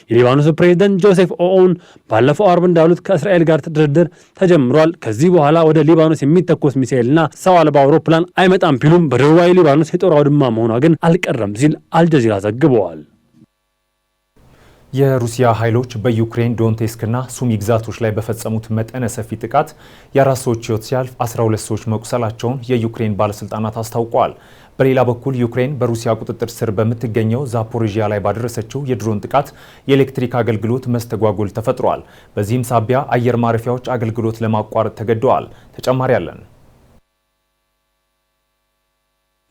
የሊባኖስ ፕሬዝዳንት ጆሴፍ ኦውን ባለፈው አርብ እንዳሉት ከእስራኤል ጋር ድርድር ተጀምሯል። ከዚህ በኋላ ወደ ሊባኖስ የሚተኮስ ሚሳኤልና ሰው አልባ አውሮፕላን አይመጣም ቢሉም በደቡባዊ ሊባኖስ የጦር አውድማ መሆኗ ግን አልቀረም ሲል አልጀዚራ ዘግበዋል። የሩሲያ ኃይሎች በዩክሬን ዶንቴስክና ሱሚ ግዛቶች ላይ በፈጸሙት መጠነ ሰፊ ጥቃት የ4 ሰዎች ሕይወት ሲያልፍ 12 ሰዎች መቁሰላቸውን የዩክሬን ባለስልጣናት አስታውቀዋል። በሌላ በኩል ዩክሬን በሩሲያ ቁጥጥር ስር በምትገኘው ዛፖሪዥያ ላይ ባደረሰችው የድሮን ጥቃት የኤሌክትሪክ አገልግሎት መስተጓጎል ተፈጥሯል። በዚህም ሳቢያ አየር ማረፊያዎች አገልግሎት ለማቋረጥ ተገደዋል። ተጨማሪ አለን።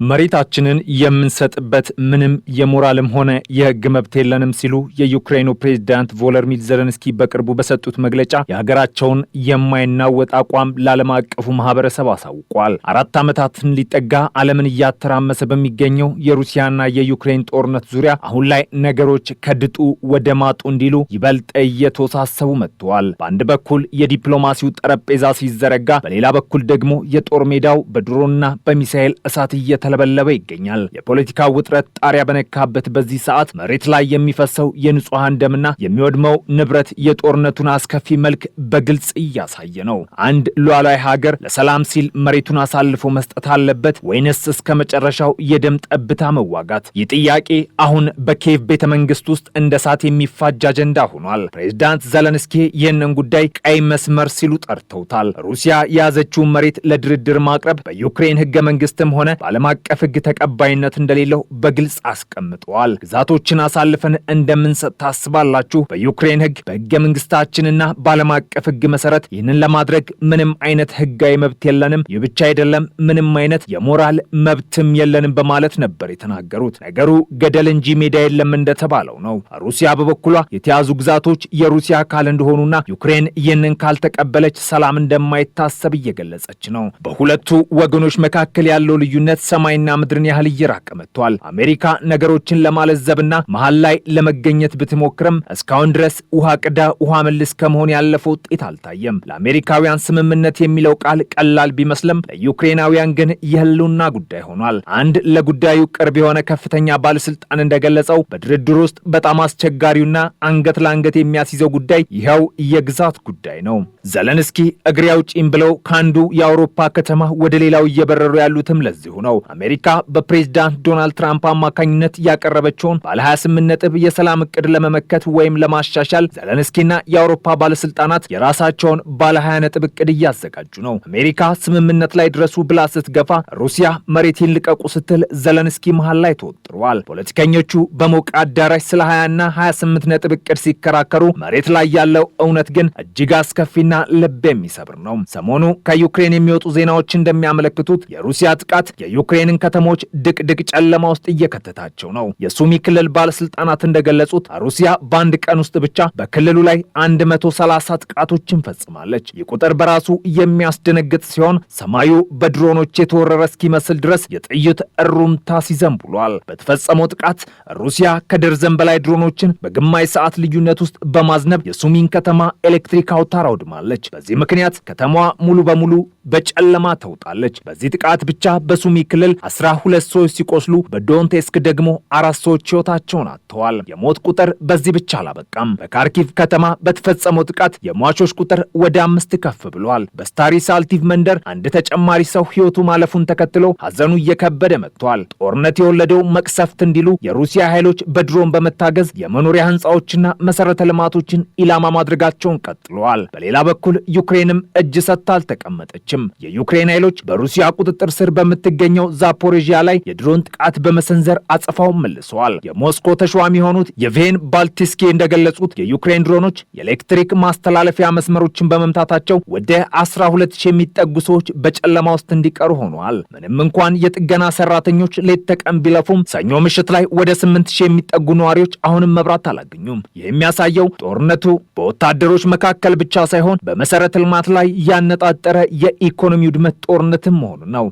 መሬታችንን የምንሰጥበት ምንም የሞራልም ሆነ የሕግ መብት የለንም ሲሉ የዩክሬኑ ፕሬዝዳንት ቮሎዲሚር ዜሌንስኪ በቅርቡ በሰጡት መግለጫ የሀገራቸውን የማይናወጥ አቋም ለዓለም አቀፉ ማህበረሰብ አሳውቋል። 4 ዓመታትን ሊጠጋ ዓለምን እያተራመሰ በሚገኘው የሩሲያና የዩክሬን ጦርነት ዙሪያ አሁን ላይ ነገሮች ከድጡ ወደ ማጡ እንዲሉ ይበልጥ እየተወሳሰቡ መጥተዋል። በአንድ በኩል የዲፕሎማሲው ጠረጴዛ ሲዘረጋ፣ በሌላ በኩል ደግሞ የጦር ሜዳው በድሮንና በሚሳኤል እሳት ለበለበ ይገኛል። የፖለቲካ ውጥረት ጣሪያ በነካበት በዚህ ሰዓት መሬት ላይ የሚፈሰው የንጹሃን ደምና የሚወድመው ንብረት የጦርነቱን አስከፊ መልክ በግልጽ እያሳየ ነው። አንድ ሉዓላዊ ሀገር ለሰላም ሲል መሬቱን አሳልፎ መስጠት አለበት ወይንስ እስከ መጨረሻው የደም ጠብታ መዋጋት? ይህ ጥያቄ አሁን በኪየቭ ቤተ መንግስት ውስጥ እንደ እሳት የሚፋጅ አጀንዳ ሆኗል። ፕሬዝዳንት ዜሌንስኪ ይህንን ጉዳይ ቀይ መስመር ሲሉ ጠርተውታል። ሩሲያ የያዘችውን መሬት ለድርድር ማቅረብ በዩክሬን ህገ መንግስትም ሆነ በዓለም አቀፍ ህግ ተቀባይነት እንደሌለው በግልጽ አስቀምጠዋል። ግዛቶችን አሳልፈን እንደምንሰጥ ታስባላችሁ? በዩክሬን ህግ፣ በህገ መንግስታችንና በዓለም አቀፍ ህግ መሰረት ይህንን ለማድረግ ምንም አይነት ህጋዊ መብት የለንም። ይህ ብቻ አይደለም፣ ምንም አይነት የሞራል መብትም የለንም በማለት ነበር የተናገሩት። ነገሩ ገደል እንጂ ሜዳ የለም እንደተባለው ነው። ሩሲያ በበኩሏ የተያዙ ግዛቶች የሩሲያ አካል እንደሆኑና ዩክሬን ይህንን ካልተቀበለች ሰላም እንደማይታሰብ እየገለጸች ነው። በሁለቱ ወገኖች መካከል ያለው ልዩነት ሰማይና ምድርን ያህል እየራቀ መጥቷል። አሜሪካ ነገሮችን ለማለዘብና መሃል ላይ ለመገኘት ብትሞክርም እስካሁን ድረስ ውሃ ቅዳ ውሃ መልስ ከመሆን ያለፈ ውጤት አልታየም። ለአሜሪካውያን ስምምነት የሚለው ቃል ቀላል ቢመስልም ለዩክሬናውያን ግን የህልውና ጉዳይ ሆኗል። አንድ ለጉዳዩ ቅርብ የሆነ ከፍተኛ ባለስልጣን እንደገለጸው በድርድር ውስጥ በጣም አስቸጋሪውና አንገት ለአንገት የሚያስይዘው ጉዳይ ይኸው የግዛት ጉዳይ ነው። ዜሌንስኪ እግሬ አውጪኝ ብለው ከአንዱ የአውሮፓ ከተማ ወደ ሌላው እየበረሩ ያሉትም ለዚሁ ነው። አሜሪካ በፕሬዝዳንት ዶናልድ ትራምፕ አማካኝነት ያቀረበችውን ባለ 28 ነጥብ የሰላም እቅድ ለመመከት ወይም ለማሻሻል ዜሌንስኪና የአውሮፓ ባለስልጣናት የራሳቸውን ባለ 20 ነጥብ እቅድ እያዘጋጁ ነው። አሜሪካ ስምምነት ላይ ድረሱ ብላ ስትገፋ፣ ሩሲያ መሬቴን ልቀቁ ስትል ዜሌንስኪ መሃል ላይ ተወጥረዋል። ፖለቲከኞቹ በሞቀ አዳራሽ ስለ 20ና 28 ነጥብ እቅድ ሲከራከሩ፣ መሬት ላይ ያለው እውነት ግን እጅግ አስከፊና ልብ የሚሰብር ነው። ሰሞኑ ከዩክሬን የሚወጡ ዜናዎች እንደሚያመለክቱት የሩሲያ ጥቃት የዩክሬንን ከተሞች ድቅድቅ ጨለማ ውስጥ እየከተታቸው ነው። የሱሚ ክልል ባለስልጣናት እንደገለጹት ሩሲያ በአንድ ቀን ውስጥ ብቻ በክልሉ ላይ 130 ጥቃቶችን ፈጽማለች። ይህ ቁጥር በራሱ የሚያስደነግጥ ሲሆን ሰማዩ በድሮኖች የተወረረ እስኪመስል ድረስ የጥይት እሩምታ ሲዘንብ ውሏል። በተፈጸመው ጥቃት ሩሲያ ከደርዘን በላይ ድሮኖችን በግማሽ ሰዓት ልዩነት ውስጥ በማዝነብ የሱሚን ከተማ ኤሌክትሪክ አውታር አውድማለች። በዚህ ምክንያት ከተማዋ ሙሉ በሙሉ በጨለማ ተውጣለች። በዚህ ጥቃት ብቻ በሱሚ ክልል ክልል 12 ሰዎች ሲቆስሉ በዶንቴስክ ደግሞ 4 ሰዎች ሕይወታቸውን አጥተዋል። የሞት ቁጥር በዚህ ብቻ አላበቃም። በካርኪቭ ከተማ በተፈጸመው ጥቃት የሟቾች ቁጥር ወደ 5 ከፍ ብሏል። በስታሪሳልቲቭ መንደር አንድ ተጨማሪ ሰው ሕይወቱ ማለፉን ተከትሎ ሐዘኑ እየከበደ መጥቷል። ጦርነት የወለደው መቅሰፍት እንዲሉ የሩሲያ ኃይሎች በድሮን በመታገዝ የመኖሪያ ሕንፃዎችና መሰረተ ልማቶችን ኢላማ ማድረጋቸውን ቀጥለዋል። በሌላ በኩል ዩክሬንም እጅ ሰጥታ አልተቀመጠችም። የዩክሬን ኃይሎች በሩሲያ ቁጥጥር ስር በምትገኘው ዛፖሬዥያ ላይ የድሮን ጥቃት በመሰንዘር አጸፋውን መልሰዋል። የሞስኮ ተሿሚ የሆኑት የቬን ባልቲስኪ እንደገለጹት የዩክሬን ድሮኖች የኤሌክትሪክ ማስተላለፊያ መስመሮችን በመምታታቸው ወደ 12,000 የሚጠጉ ሰዎች በጨለማ ውስጥ እንዲቀሩ ሆነዋል። ምንም እንኳን የጥገና ሰራተኞች ሌት ተቀን ቢለፉም ሰኞ ምሽት ላይ ወደ 8,000 የሚጠጉ ነዋሪዎች አሁንም መብራት አላገኙም። ይህ የሚያሳየው ጦርነቱ በወታደሮች መካከል ብቻ ሳይሆን በመሰረተ ልማት ላይ ያነጣጠረ የኢኮኖሚ ውድመት ጦርነትም መሆኑ ነው።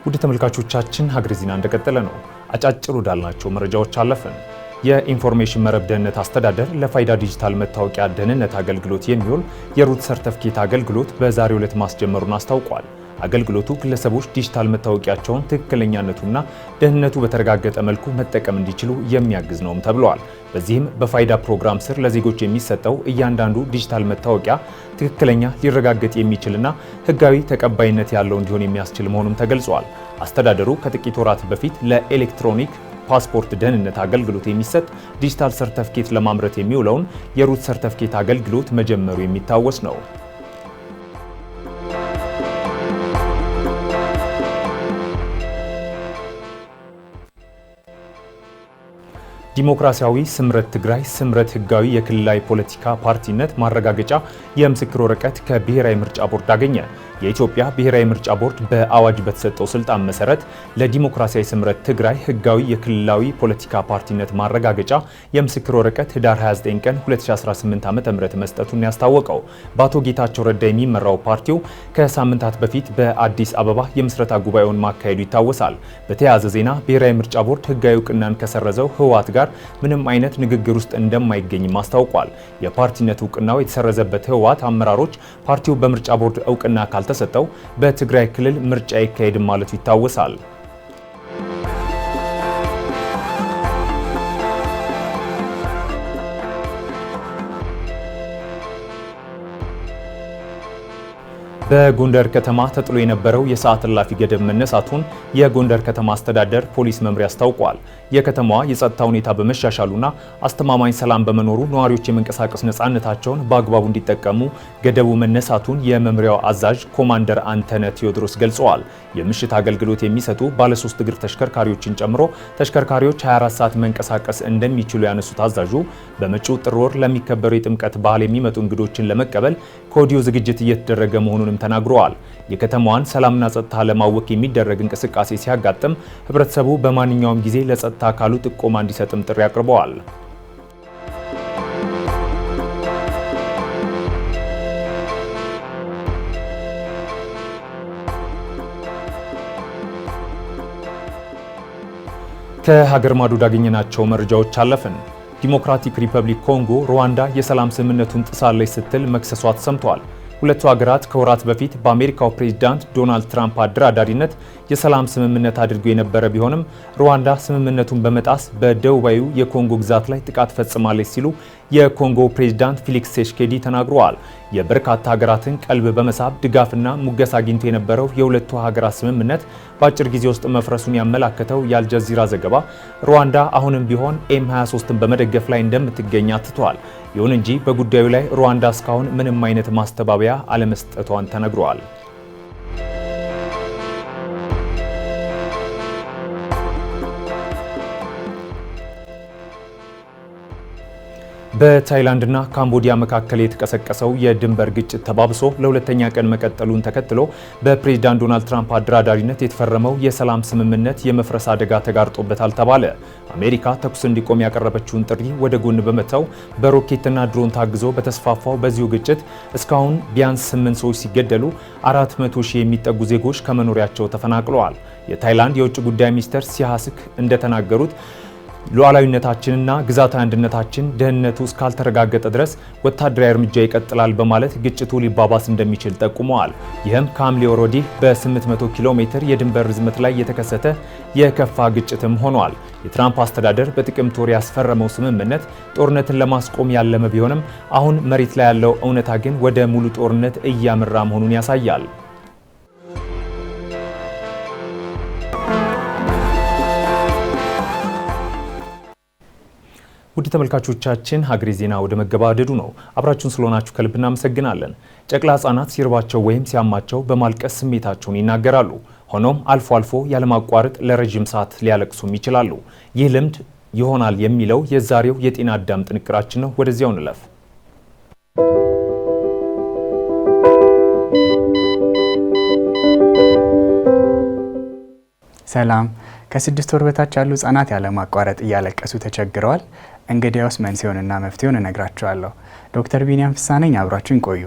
ውድ ተመልካቾቻችን ሀገሬ ዜና እንደቀጠለ ነው። አጫጭር ወዳልናቸው መረጃዎች አለፍን። የኢንፎርሜሽን መረብ ደህንነት አስተዳደር ለፋይዳ ዲጂታል መታወቂያ ደህንነት አገልግሎት የሚውል የሩት ሰርተፍኬት አገልግሎት በዛሬው ዕለት ማስጀመሩን አስታውቋል። አገልግሎቱ ግለሰቦች ዲጂታል መታወቂያቸውን ትክክለኛነቱና ደህንነቱ በተረጋገጠ መልኩ መጠቀም እንዲችሉ የሚያግዝ ነውም ተብለዋል። በዚህም በፋይዳ ፕሮግራም ስር ለዜጎች የሚሰጠው እያንዳንዱ ዲጂታል መታወቂያ ትክክለኛ ሊረጋገጥ የሚችልና ሕጋዊ ተቀባይነት ያለው እንዲሆን የሚያስችል መሆኑም ተገልጿል። አስተዳደሩ ከጥቂት ወራት በፊት ለኤሌክትሮኒክ ፓስፖርት ደህንነት አገልግሎት የሚሰጥ ዲጂታል ሰርተፍኬት ለማምረት የሚውለውን የሩት ሰርተፍኬት አገልግሎት መጀመሩ የሚታወስ ነው። ዲሞክራሲያዊ ስምረት ትግራይ ስምረት ህጋዊ የክልላዊ ፖለቲካ ፓርቲነት ማረጋገጫ የምስክር ወረቀት ከብሔራዊ ምርጫ ቦርድ አገኘ። የኢትዮጵያ ብሔራዊ ምርጫ ቦርድ በአዋጅ በተሰጠው ስልጣን መሰረት ለዲሞክራሲያዊ ስምረት ትግራይ ህጋዊ የክልላዊ ፖለቲካ ፓርቲነት ማረጋገጫ የምስክር ወረቀት ህዳር 29 ቀን 2018 ዓ.ም መስጠቱን ያስታወቀው በአቶ ጌታቸው ረዳ የሚመራው ፓርቲው ከሳምንታት በፊት በአዲስ አበባ የምስረታ ጉባኤውን ማካሄዱ ይታወሳል። በተያያዘ ዜና ብሔራዊ ምርጫ ቦርድ ህጋዊ እውቅናን ከሰረዘው ህወሓት ጋር ምንም አይነት ንግግር ውስጥ እንደማይገኝም አስታውቋል። የፓርቲነት እውቅናው የተሰረዘበት ህወሓት አመራሮች ፓርቲው በምርጫ ቦርድ እውቅና ካልተሰጠው በትግራይ ክልል ምርጫ ይካሄድም ማለቱ ይታወሳል። በጎንደር ከተማ ተጥሎ የነበረው የሰዓት እላፊ ገደብ መነሳቱን የጎንደር ከተማ አስተዳደር ፖሊስ መምሪያ አስታውቋል። የከተማዋ የጸጥታ ሁኔታ በመሻሻሉና አስተማማኝ ሰላም በመኖሩ ነዋሪዎች የመንቀሳቀስ ነፃነታቸውን በአግባቡ እንዲጠቀሙ ገደቡ መነሳቱን የመምሪያው አዛዥ ኮማንደር አንተነ ቴዎድሮስ ገልጸዋል። የምሽት አገልግሎት የሚሰጡ ባለሶስት እግር ተሽከርካሪዎችን ጨምሮ ተሽከርካሪዎች 24 ሰዓት መንቀሳቀስ እንደሚችሉ ያነሱት አዛዡ በመጪው ጥር ወር ለሚከበረው የጥምቀት በዓል የሚመጡ እንግዶችን ለመቀበል ከወዲሁ ዝግጅት እየተደረገ መሆኑንም ተናግረዋል። የከተማዋን ሰላምና ጸጥታ ለማወክ የሚደረግ እንቅስቃሴ ሲያጋጥም ህብረተሰቡ በማንኛውም ጊዜ ለጸጥታ አካሉ ጥቆማ እንዲሰጥም ጥሪ አቅርበዋል። ከሀገር ማዶ ያገኘናቸው መረጃዎች አለፍን። ዲሞክራቲክ ሪፐብሊክ ኮንጎ ሩዋንዳ የሰላም ስምምነቱን ጥሳለች ስትል መክሰሷ ተሰምቷል። ሁለቱ ሀገራት ከወራት በፊት በአሜሪካው ፕሬዝዳንት ዶናልድ ትራምፕ አደራዳሪነት የሰላም ስምምነት አድርጎ የነበረ ቢሆንም ሩዋንዳ ስምምነቱን በመጣስ በደቡባዊው የኮንጎ ግዛት ላይ ጥቃት ፈጽማለች ሲሉ የኮንጎ ፕሬዝዳንት ፌሊክስ ሴሽኬዲ ተናግረዋል። የበርካታ ሀገራትን ቀልብ በመሳብ ድጋፍና ሙገሳ አግኝቶ የነበረው የሁለቱ ሀገራት ስምምነት በአጭር ጊዜ ውስጥ መፍረሱን ያመላከተው የአልጀዚራ ዘገባ ሩዋንዳ አሁንም ቢሆን ኤም23ን በመደገፍ ላይ እንደምትገኝ አትቷል። ይሁን እንጂ በጉዳዩ ላይ ሩዋንዳ እስካሁን ምንም አይነት ማስተባበያ አለመስጠቷን ተነግሯል። በታይላንድና ካምቦዲያ መካከል የተቀሰቀሰው የድንበር ግጭት ተባብሶ ለሁለተኛ ቀን መቀጠሉን ተከትሎ በፕሬዝዳንት ዶናልድ ትራምፕ አደራዳሪነት የተፈረመው የሰላም ስምምነት የመፍረስ አደጋ ተጋርጦበታል ተባለ። አሜሪካ ተኩስ እንዲቆም ያቀረበችውን ጥሪ ወደ ጎን በመተው በሮኬትና ድሮን ታግዞ በተስፋፋው በዚሁ ግጭት እስካሁን ቢያንስ 8 ሰዎች ሲገደሉ 400 ሺህ የሚጠጉ ዜጎች ከመኖሪያቸው ተፈናቅለዋል። የታይላንድ የውጭ ጉዳይ ሚኒስትር ሲሃስክ እንደተናገሩት ሉዓላዊነታችንና ግዛታዊ አንድነታችን ደህንነቱ እስካልተረጋገጠ ድረስ ወታደራዊ እርምጃ ይቀጥላል በማለት ግጭቱ ሊባባስ እንደሚችል ጠቁመዋል። ይህም ከሐምሌ ወር ወዲህ በ800 ኪሎ ሜትር የድንበር ርዝመት ላይ የተከሰተ የከፋ ግጭትም ሆኗል። የትራምፕ አስተዳደር በጥቅምት ወር ያስፈረመው ስምምነት ጦርነትን ለማስቆም ያለመ ቢሆንም አሁን መሬት ላይ ያለው እውነታ ግን ወደ ሙሉ ጦርነት እያመራ መሆኑን ያሳያል። ውድ ተመልካቾቻችን ሀገሬ ዜና ወደ መገባደዱ ነው። አብራችሁን ስለሆናችሁ ከልብ እናመሰግናለን። ጨቅላ ህጻናት ሲርባቸው ወይም ሲያማቸው በማልቀስ ስሜታቸውን ይናገራሉ። ሆኖም አልፎ አልፎ ያለማቋረጥ ለረጅም ሰዓት ሊያለቅሱም ይችላሉ። ይህ ልምድ ይሆናል የሚለው የዛሬው የጤና አዳም ጥንቅራችን ነው። ወደዚያው እንለፍ። ሰላም። ከ6 ወር በታች ያሉ ህጻናት ያለማቋረጥ እያለቀሱ ተቸግረዋል። እንግዲያውስ መንስኤውንና መፍትሄውን እነግራችኋለሁ። ዶክተር ቢኒያም ፍስሐ ነኝ። አብራችሁን ቆዩ።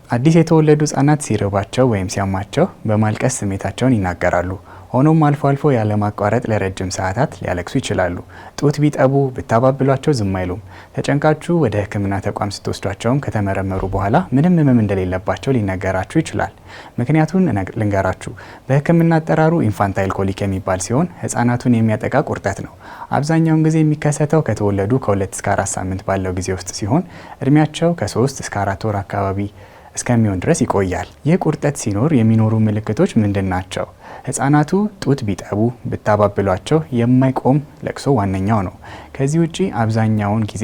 አዲስ የተወለዱ ህጻናት ሲርባቸው ወይም ሲያማቸው በማልቀስ ስሜታቸውን ይናገራሉ። ሆኖም አልፎ አልፎ ያለማቋረጥ ለረጅም ሰዓታት ሊያለቅሱ ይችላሉ። ጡት ቢጠቡ ብታባብሏቸው ዝም አይሉም። ተጨንቃችሁ ወደ ሕክምና ተቋም ስትወስዷቸውም ከተመረመሩ በኋላ ምንም ህመም እንደሌለባቸው ሊነገራችሁ ይችላል። ምክንያቱን ልንገራችሁ። በሕክምና አጠራሩ ኢንፋንታይል ኮሊክ የሚባል ሲሆን ህጻናቱን የሚያጠቃ ቁርጠት ነው። አብዛኛውን ጊዜ የሚከሰተው ከተወለዱ ከ2 እስከ 4 ሳምንት ባለው ጊዜ ውስጥ ሲሆን እድሜያቸው ከ3 እስከ 4 ወር አካባቢ እስከሚሆን ድረስ ይቆያል። ይህ ቁርጠት ሲኖር የሚኖሩ ምልክቶች ምንድን ናቸው? ህጻናቱ ጡት ቢጠቡ ብታባብሏቸው የማይቆም ለቅሶ ዋነኛው ነው። ከዚህ ውጪ አብዛኛውን ጊዜ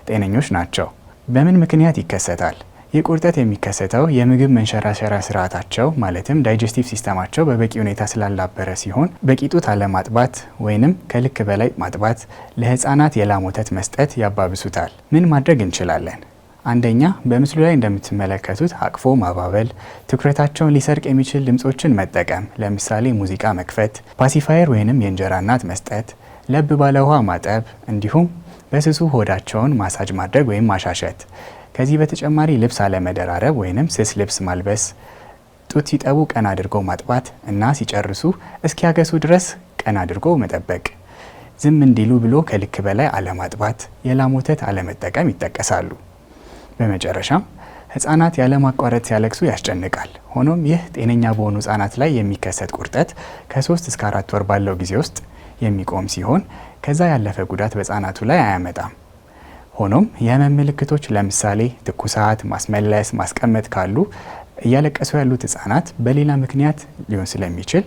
ጤነኞች ናቸው። በምን ምክንያት ይከሰታል? ይህ ቁርጠት የሚከሰተው የምግብ መንሸራሸሪያ ስርዓታቸው ማለትም ዳይጀስቲቭ ሲስተማቸው በበቂ ሁኔታ ስላላበረ ሲሆን በቂ ጡት አለማጥባት ወይንም ከልክ በላይ ማጥባት ለህፃናት የላም ወተት መስጠት ያባብሱታል። ምን ማድረግ እንችላለን? አንደኛ፣ በምስሉ ላይ እንደምትመለከቱት አቅፎ ማባበል፣ ትኩረታቸውን ሊሰርቅ የሚችል ድምጾችን መጠቀም፣ ለምሳሌ ሙዚቃ መክፈት፣ ፓሲፋየር ወይንም የእንጀራ እናት መስጠት፣ ለብ ባለ ውሃ ማጠብ፣ እንዲሁም በስሱ ሆዳቸውን ማሳጅ ማድረግ ወይም ማሻሸት። ከዚህ በተጨማሪ ልብስ አለመደራረብ ወይንም ስስ ልብስ ማልበስ፣ ጡት ሲጠቡ ቀና አድርጎ ማጥባት እና ሲጨርሱ እስኪያገሱ ድረስ ቀና አድርጎ መጠበቅ። ዝም እንዲሉ ብሎ ከልክ በላይ አለማጥባት፣ የላም ወተት አለመጠቀም ይጠቀሳሉ። በመጨረሻም ህጻናት ያለማቋረጥ ሲያለቅሱ ያስጨንቃል። ሆኖም ይህ ጤነኛ በሆኑ ህጻናት ላይ የሚከሰት ቁርጠት ከ3 እስከ 4 ወር ባለው ጊዜ ውስጥ የሚቆም ሲሆን ከዛ ያለፈ ጉዳት በህጻናቱ ላይ አያመጣም። ሆኖም የህመም ምልክቶች ለምሳሌ ትኩሳት፣ ማስመለስ፣ ማስቀመጥ ካሉ እያለቀሱ ያሉት ህጻናት በሌላ ምክንያት ሊሆን ስለሚችል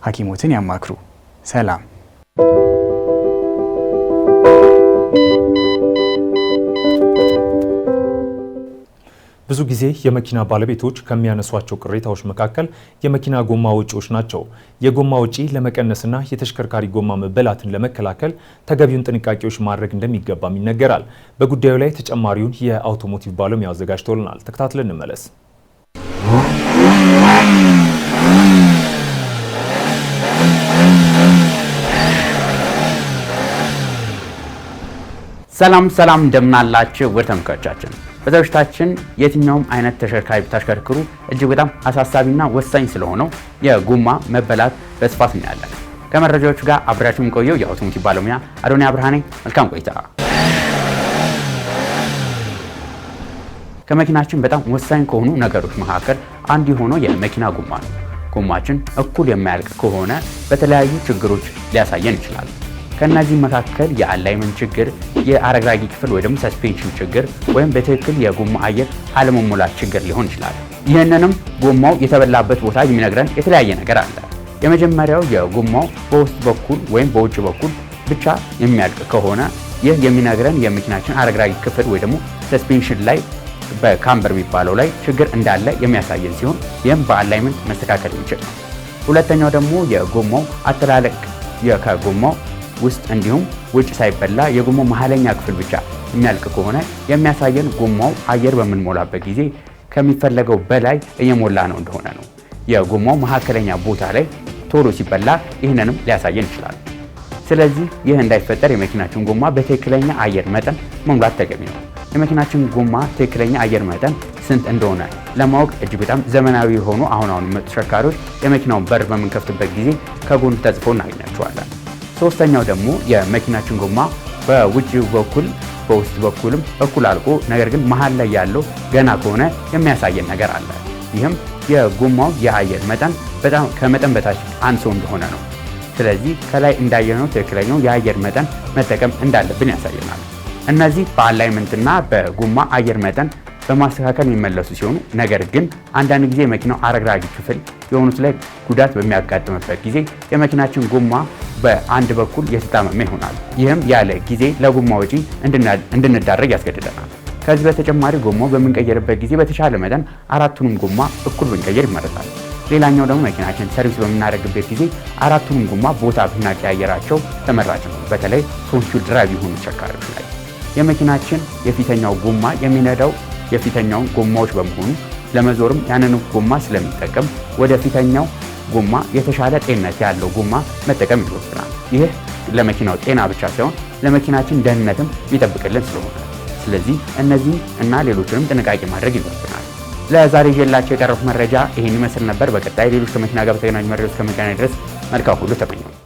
ሐኪሞትን ያማክሩ። ሰላም። ብዙ ጊዜ የመኪና ባለቤቶች ከሚያነሷቸው ቅሬታዎች መካከል የመኪና ጎማ ወጪዎች ናቸው። የጎማ ወጪ ለመቀነስና የተሽከርካሪ ጎማ መበላትን ለመከላከል ተገቢውን ጥንቃቄዎች ማድረግ እንደሚገባም ይነገራል። በጉዳዩ ላይ ተጨማሪውን የአውቶሞቲቭ ባለሙያ አዘጋጅቶልናል። ተከታትለን እንመለስ። ሰላም እንደምናላችሁ ውድ ተመልካቾቻችን፣ በዝግጅታችን የትኛውም አይነት ተሽከርካሪ ብታሽከርክሩ እጅግ በጣም አሳሳቢና ወሳኝ ስለሆነው የጎማ መበላት በስፋት እናያለን። ከመረጃዎቹ ጋር አብራችሁ የሚቆየው የአውቶሞቲቭ ባለሙያ አዶንያ ብርሃኔ። መልካም ቆይታ። ከመኪናችን በጣም ወሳኝ ከሆኑ ነገሮች መካከል አንዱ የሆነው የመኪና ጎማ ነው። ጎማችን እኩል የማያልቅ ከሆነ በተለያዩ ችግሮች ሊያሳየን ይችላል። ከነዚህ መካከል የአላይመንት ችግር፣ የአረግራጊ ክፍል ወይ ደግሞ ሰስፔንሽን ችግር ወይም በትክክል የጎማ አየር አለመሞላት ችግር ሊሆን ይችላል። ይህንንም ጎማው የተበላበት ቦታ የሚነግረን የተለያየ ነገር አለ። የመጀመሪያው የጎማው በውስጥ በኩል ወይም በውጭ በኩል ብቻ የሚያልቅ ከሆነ ይህ የሚነግረን የመኪናችን አረግራጊ ክፍል ወይ ደግሞ ሰስፔንሽን ላይ በካምበር የሚባለው ላይ ችግር እንዳለ የሚያሳየን ሲሆን ይህም በአላይመንት መስተካከል የሚችል ነው። ሁለተኛው ደግሞ የጎማው አተላለቅ ከጎማው ውስጥ እንዲሁም ውጭ ሳይበላ የጎማው መሀለኛ ክፍል ብቻ የሚያልቅ ከሆነ የሚያሳየን ጎማው አየር በምንሞላበት ጊዜ ከሚፈለገው በላይ እየሞላ ነው እንደሆነ ነው። የጎማው መሀከለኛ ቦታ ላይ ቶሎ ሲበላ ይህንንም ሊያሳየን ይችላል። ስለዚህ ይህ እንዳይፈጠር የመኪናችን ጎማ በትክክለኛ አየር መጠን መሙላት ተገቢ ነው። የመኪናችን ጎማ ትክክለኛ አየር መጠን ስንት እንደሆነ ለማወቅ እጅግ በጣም ዘመናዊ የሆኑ አሁን የመጡ ተሽከርካሪዎች የመኪናውን በር በምንከፍትበት ጊዜ ከጎን ተጽፎ እናገኛቸዋለን። ሶስተኛው ደግሞ የመኪናችን ጎማ በውጭው በኩል በውስጥ በኩልም እኩል አልቆ ነገር ግን መሃል ላይ ያለው ገና ከሆነ የሚያሳየን ነገር አለ። ይህም የጎማው የአየር መጠን በጣም ከመጠን በታች አንሶ እንደሆነ ነው። ስለዚህ ከላይ እንዳየነው ትክክለኛው የአየር መጠን መጠቀም እንዳለብን ያሳየናል። እነዚህ በአላይመንትና በጎማ አየር መጠን በማስተካከል የሚመለሱ ሲሆኑ ነገር ግን አንዳንድ ጊዜ የመኪናው አረግራጊ ክፍል የሆኑት ላይ ጉዳት በሚያጋጥምበት ጊዜ የመኪናችን ጎማ በአንድ በኩል የተጣመመ ይሆናል። ይህም ያለ ጊዜ ለጎማ ወጪ እንድንዳረግ ያስገድደናል። ከዚህ በተጨማሪ ጎማው በምንቀየርበት ጊዜ በተሻለ መጠን አራቱንም ጎማ እኩል ብንቀየር ይመረጣል። ሌላኛው ደግሞ መኪናችን ሰርቪስ በምናደርግበት ጊዜ አራቱንም ጎማ ቦታ ብናቀያየራቸው ተመራጭ ነው። በተለይ ፎንቹ ድራይቭ የሆኑ ተሽከርካሪዎች ላይ የመኪናችን የፊተኛው ጎማ የሚነዳው የፊተኛውን ጎማዎች በመሆኑ ለመዞርም ያንን ጎማ ስለሚጠቀም ወደ ፊተኛው ጎማ የተሻለ ጤንነት ያለው ጎማ መጠቀም ይኖርብናል። ይህ ለመኪናው ጤና ብቻ ሳይሆን ለመኪናችን ደህንነትም ይጠብቅልን ስለሆነ ስለዚህ እነዚህ እና ሌሎችንም ጥንቃቄ ማድረግ ይኖርብናል። ለዛሬ ይዤላችሁ የቀረቡት መረጃ ይህን ይመስል ነበር። በቀጣይ ሌሎች ከመኪና ጋር በተገናኙ መረጃዎች እስከምንገናኝ ድረስ መልካም ሁሉ ተመኘው።